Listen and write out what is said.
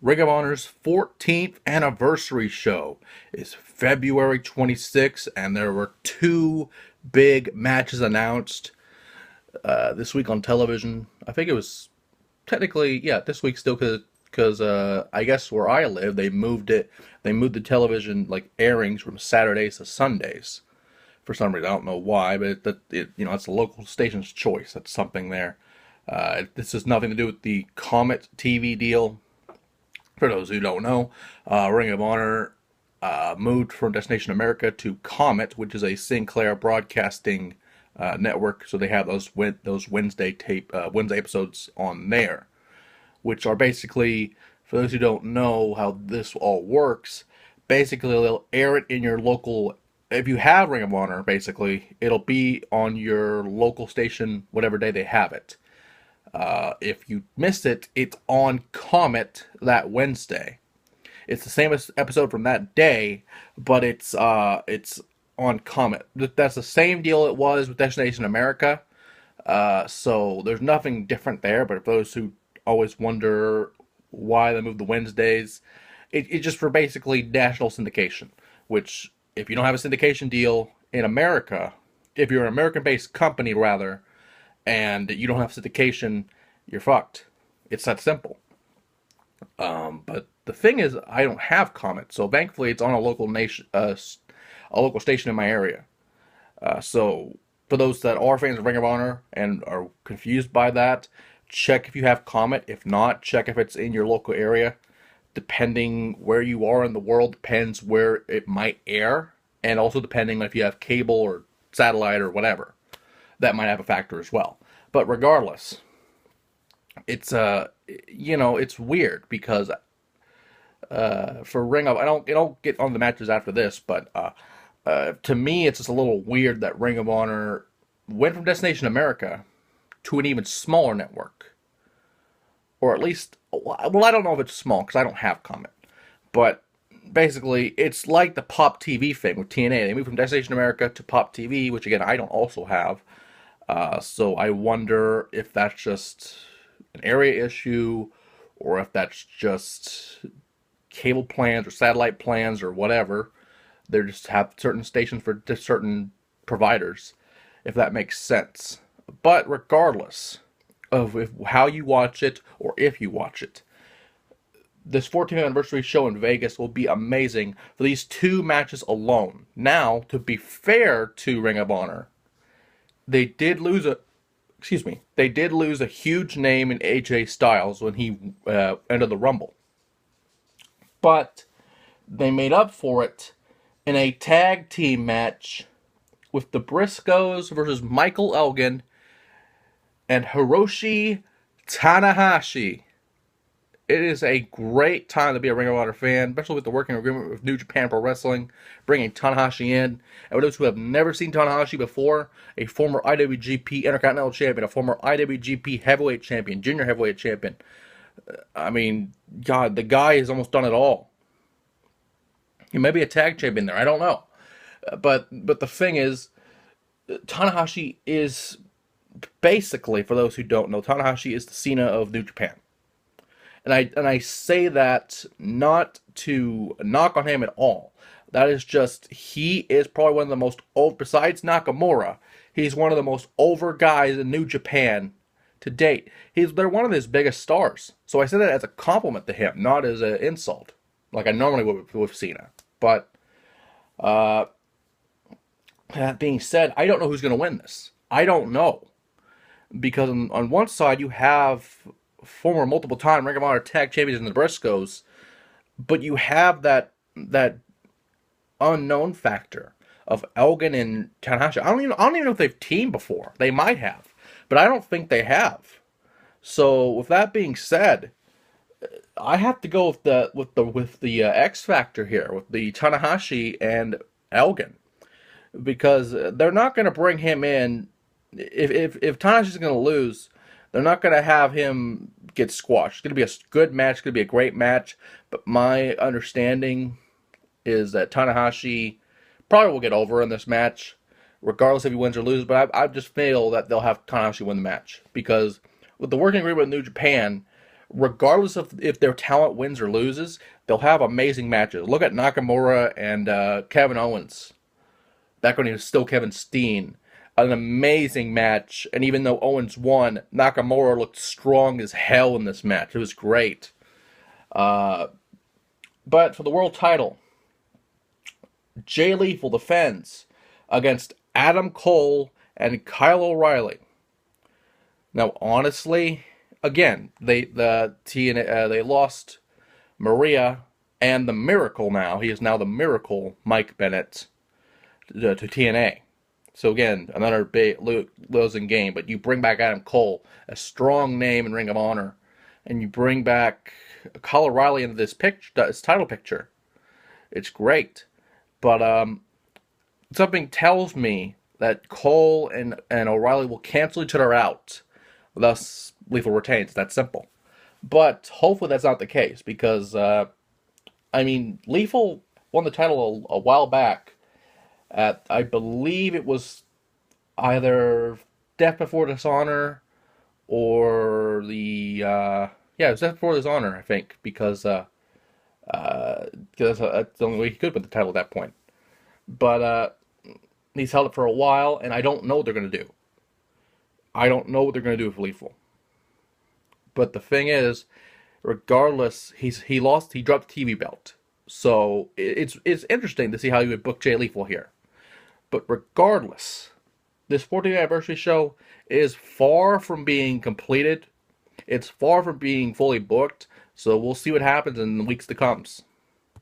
Ring of Honor's 14th anniversary show is February 26th, and there were two big matches announced this week on television. I think it was technically, yeah, this week still because I guess where I live, they moved it. They moved the television like airings from Saturdays to Sundays for some reason. I don't know why, but it's a local station's choice. That's something there. This has nothing to do with the Comet TV deal. For those who don't know, Ring of Honor moved from Destination America to Comet, which is a Sinclair broadcasting network. So they have those Wednesday episodes on there, which are basically, for those who don't know how this all works, basically they'll air it in your local. If you have Ring of Honor, basically it'll be on your local station whatever day they have it. If you missed it, it's on Comet that Wednesday. It's the same episode from that day, but it's on Comet. That's the same deal it was with Destination America. So there's nothing different there. But for those who always wonder why they moved the Wednesdays, it's just for basically national syndication. Which, if you don't have a syndication deal in America, if you're an American-based company rather, and you don't have syndication, you're fucked. It's that simple. But the thing is, I don't have Comet, so thankfully it's on a local station in my area. So for those that are fans of Ring of Honor and are confused by that, check if you have Comet. If not, check if it's in your local area. Depending where you are in the world, depends where it might air, and also depending if you have cable or satellite or whatever. That might have a factor as well. But regardless, it's it's weird because for Ring of, I don't get on the matches after this, but to me it's just a little weird that Ring of Honor went from Destination America to an even smaller network, or at least, well, I don't know if it's small because I don't have Comet, but basically it's like the Pop TV thing with TNA. They moved from Destination America to Pop TV, which again I don't also have. So I wonder if that's just an area issue, or if that's just cable plans or satellite plans or whatever. They just have certain stations for certain providers, if that makes sense. But regardless of how you watch it or if you watch it, this 14th anniversary show in Vegas will be amazing for these two matches alone. Now, to be fair to Ring of Honor, they did lose a huge name in AJ Styles when he entered the Rumble. But they made up for it in a tag team match with the Briscoes versus Michael Elgin and Hiroshi Tanahashi. It is a great time to be a Ring of Honor fan, especially with the working agreement with New Japan Pro Wrestling, bringing Tanahashi in. And for those who have never seen Tanahashi before, a former IWGP Intercontinental Champion, a former IWGP Heavyweight Champion, Junior Heavyweight Champion. I mean, God, the guy has almost done it all. He may be a tag champion there, I don't know. But the thing is, Tanahashi is basically, for those who don't know, Tanahashi is the Cena of New Japan. And I say that not to knock on him at all. That is just, he is probably one of the most over, besides Nakamura, he's one of the most over guys in New Japan to date. They're one of his biggest stars. So I say that as a compliment to him, not as an insult, like I normally would with Cena. But that being said, I don't know who's going to win this. I don't know. Because on one side you have former multiple-time Ring of Honor tag champions in the Briscoes, but you have that unknown factor of Elgin and Tanahashi. I don't even know if they've teamed before. They might have, but I don't think they have. So with that being said, I have to go with the X factor here with the Tanahashi and Elgin, because they're not going to bring him in if Tanahashi's going to lose. They're not going to have him get squashed. It's going to be a good match. It's going to be a great match. But my understanding is that Tanahashi probably will get over in this match, regardless if he wins or loses. But I just feel that they'll have Tanahashi win the match. Because with the working agreement with New Japan, regardless of if their talent wins or loses, they'll have amazing matches. Look at Nakamura and Kevin Owens back when he was still Kevin Steen. An amazing match, and even though Owens won, Nakamura looked strong as hell in this match. It was great. But for the world title, Jay Lethal defends against Adam Cole and Kyle O'Reilly. Now, honestly, again, they lost Maria and the Miracle. Now he is now the Miracle, Mike Bennett, to TNA. So again, another big losing game. But you bring back Adam Cole, a strong name in Ring of Honor, and you bring back Kyle O'Reilly into this title picture. It's great. But something tells me that Cole and O'Reilly will cancel each other out. Thus, Lethal retains. That's simple. But hopefully that's not the case because, Lethal won the title a while back at, I believe it was either Death Before Dishonor or it was Death Before Dishonor, I think, because that's the only way he could win the title at that point. But he's held it for a while, and I don't know what they're going to do. I don't know what they're going to do with Lethal. But the thing is, regardless, he dropped the TV belt. So it's interesting to see how you would book Jay Lethal here. But regardless, this 14th anniversary show is far from being completed. It's far from being fully booked. So we'll see what happens in the weeks to come.